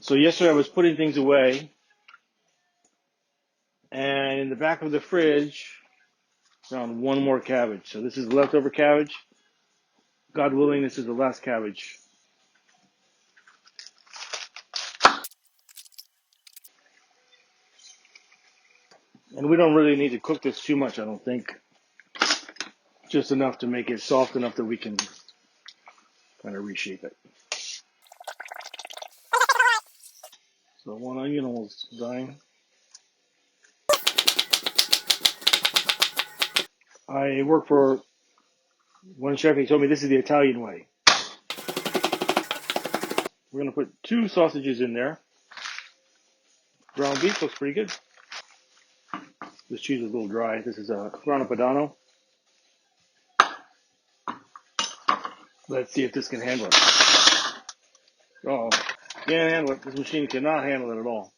So yesterday I was putting things away, and in the back of the fridge, found one more cabbage. So this is leftover cabbage. God willing, this is the last cabbage. And we don't really need to cook this too much, I don't think. Just enough to make it soft enough that we can kind of reshape it. So one onion almost dying. I work for one chef, he told me this is the Italian way. We're going to put 2 sausages in there. Ground beef looks pretty good. This cheese is a little dry. This is a Grana Padano. Let's see if this can handle it. Oh, can't handle it. This machine cannot handle it at all.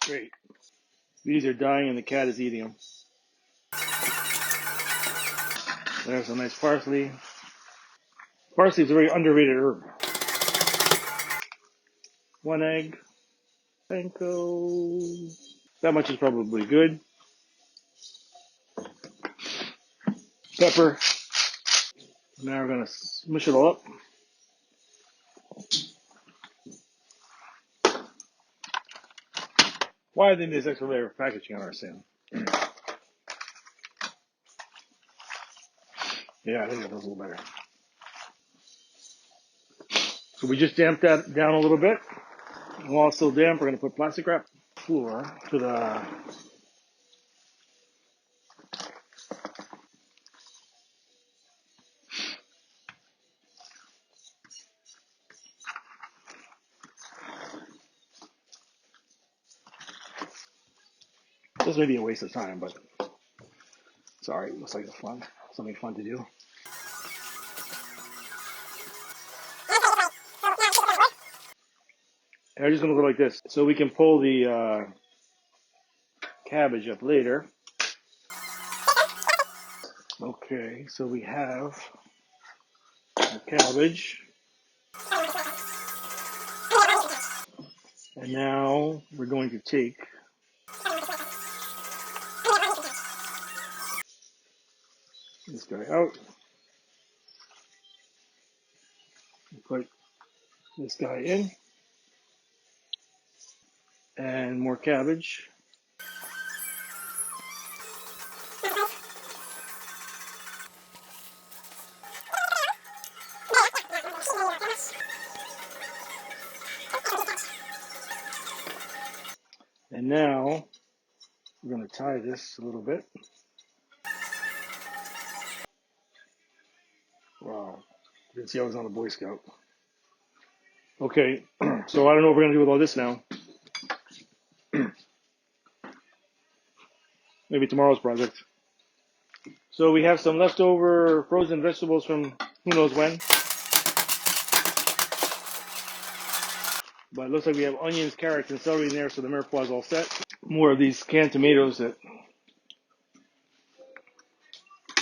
Great. These are dying and the cat is eating them. There's some nice parsley. Parsley is a very underrated herb. 1 egg. Panko. That much is probably good. Pepper. Now we're going to smush it all up. Why didn't this extra layer of packaging on our sin? Yeah, I think that was a little better. So we just damped that down a little bit. And while it's still damp, we're going to put plastic wrap floor to the this may be a waste of time, but sorry, it looks like it's fun. Something fun to do. And I'm just going to go like this so we can pull the cabbage up later. Okay, so we have the cabbage. And now we're going to take this guy out. Put this guy in. And more cabbage. And now we're going to tie this a little bit. Wow, didn't see I was on a Boy Scout. Okay, so I don't know what we're going to do with all this now. Maybe tomorrow's project. So we have some leftover frozen vegetables from who knows when. But it looks like we have onions, carrots, and celery in there, so the mirepoix is all set. More of these canned tomatoes that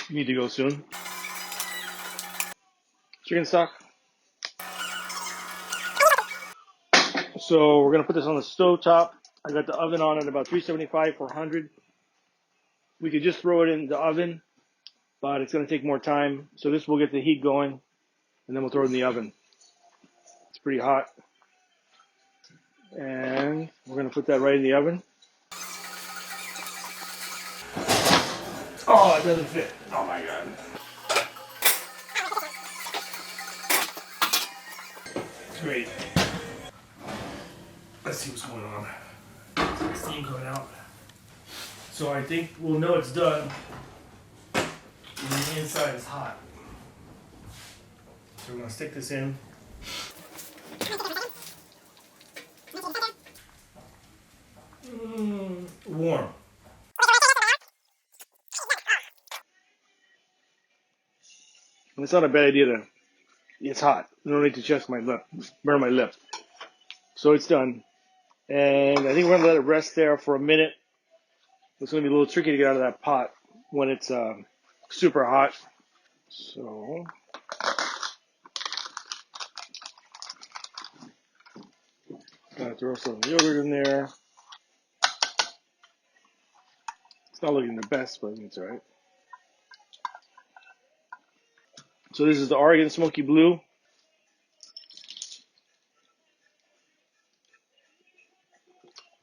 need to go soon. Chicken stock. So we're going to put this on the stove top. I got the oven on at about 375, 400. We could just throw it in the oven, but it's going to take more time. So this will get the heat going, and then we'll throw it in the oven. It's pretty hot. And we're going to put that right in the oven. Oh, it doesn't fit. Oh my God. It's great. Let's see what's going on. There's steam coming out. So I think we'll know it's done when the inside is hot. So we're going to stick this in. Warm. And it's not a bad idea to, it's hot. I don't need to check my lip, burn my lip. So it's done. And I think we're going to let it rest there for a minute. It's going to be a little tricky to get out of that pot when it's super hot. So throw some yogurt in there. It's not looking the best, but it's alright. So this is the Oregon Smoky Blue.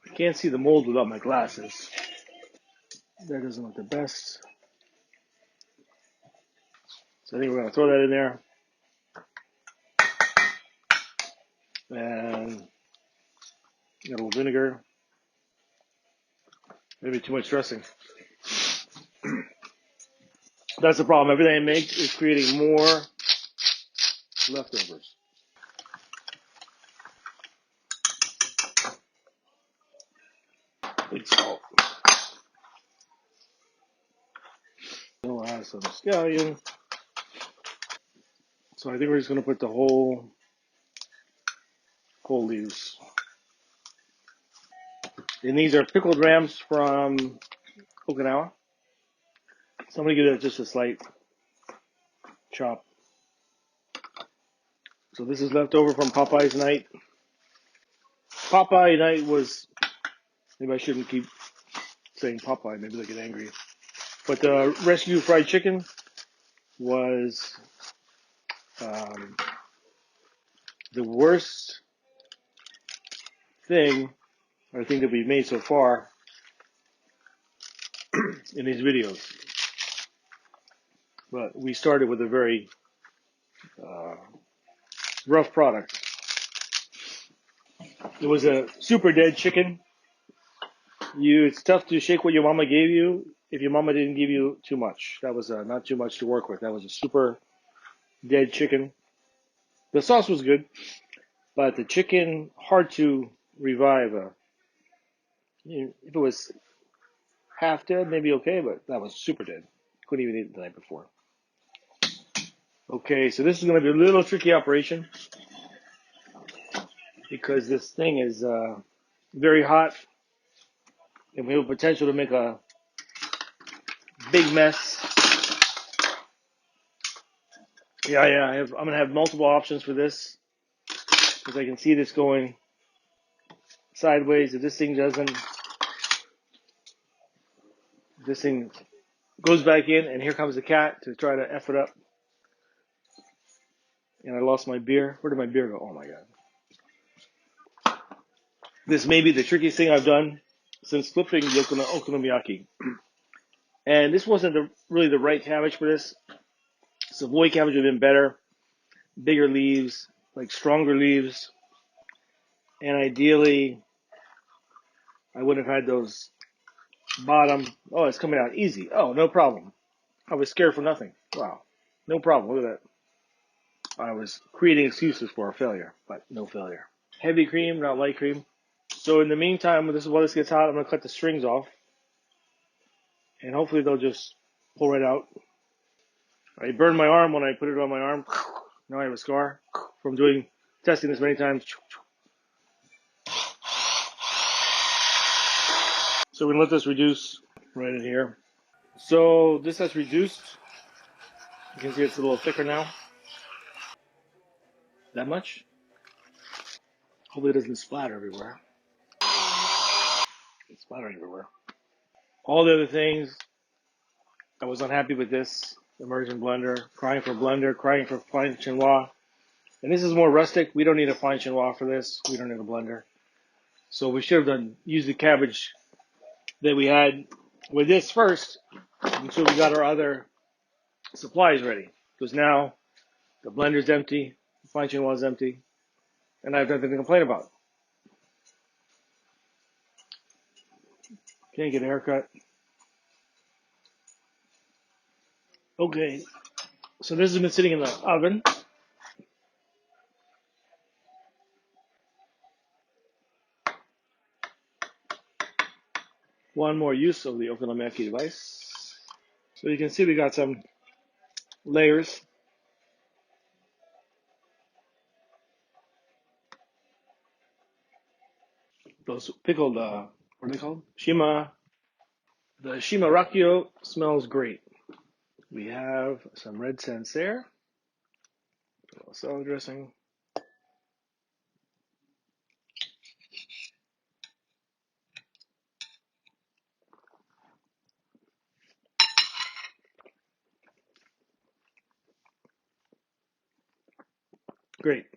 I can't see the mold without my glasses. That doesn't look the best. So I think we're going to throw that in there. And a little vinegar. Maybe too much dressing. That's the problem. Everything I make is creating more leftovers. Big salt. We'll add some scallion. So I think we're just going to put the whole leaves. And these are pickled rams from Okinawa. So I'm going to give that just a slight chop. So this is left over from Popeye's night. Popeye night was, maybe I shouldn't keep saying Popeye, maybe they get angry. But the rescue fried chicken was the worst thing, I think, that we've made so far in these videos. But we started with a very rough product. It was a super dead chicken. It's tough to shake what your mama gave you if your mama didn't give you too much. That was not too much to work with. That was a super dead chicken. The sauce was good, but the chicken, hard to revive. If it was half dead, maybe okay, but that was super dead. Couldn't even eat it the night before. Okay, so this is going to be a little tricky operation because this thing is very hot and we have potential to make a big mess. Yeah, I'm going to have multiple options for this because I can see this going sideways. If this thing goes back in, and here comes the cat to try to F it up. And I lost my beer. Where did my beer go? Oh my God. This may be the trickiest thing I've done since flipping the okonomiyaki. And this wasn't really the right cabbage for this. Savoy cabbage would have been better. Bigger leaves, like stronger leaves. And ideally, I wouldn't have had those bottom. Oh, it's coming out easy. Oh, no problem. I was scared for nothing. Wow. No problem. Look at that. I was creating excuses for a failure, but no failure. Heavy cream, not light cream. So in the meantime, while this gets hot, I'm going to cut the strings off. And hopefully they'll just pull right out. I burned my arm when I put it on my arm. Now I have a scar from testing this many times. So we're going to let this reduce right in here. So this has reduced. You can see it's a little thicker now. That much. Hopefully it doesn't splatter everywhere. It's splattering everywhere. All the other things, I was unhappy with this immersion blender, crying for fine chinois. And this is more rustic. We don't need a fine chinois for this. We don't need a blender. So we should have used the cabbage that we had with this first until we got our other supplies ready. Because now the blender's empty, the fine chinois is empty, and I have nothing to complain about. Can't get a haircut. Okay, so this has been sitting in the oven. One more use of the okonomiyaki device. So you can see we got some layers. Those pickled, what are they called? Shima. The Shima Rakio smells great. We have some red sensei, a little salad dressing. Great.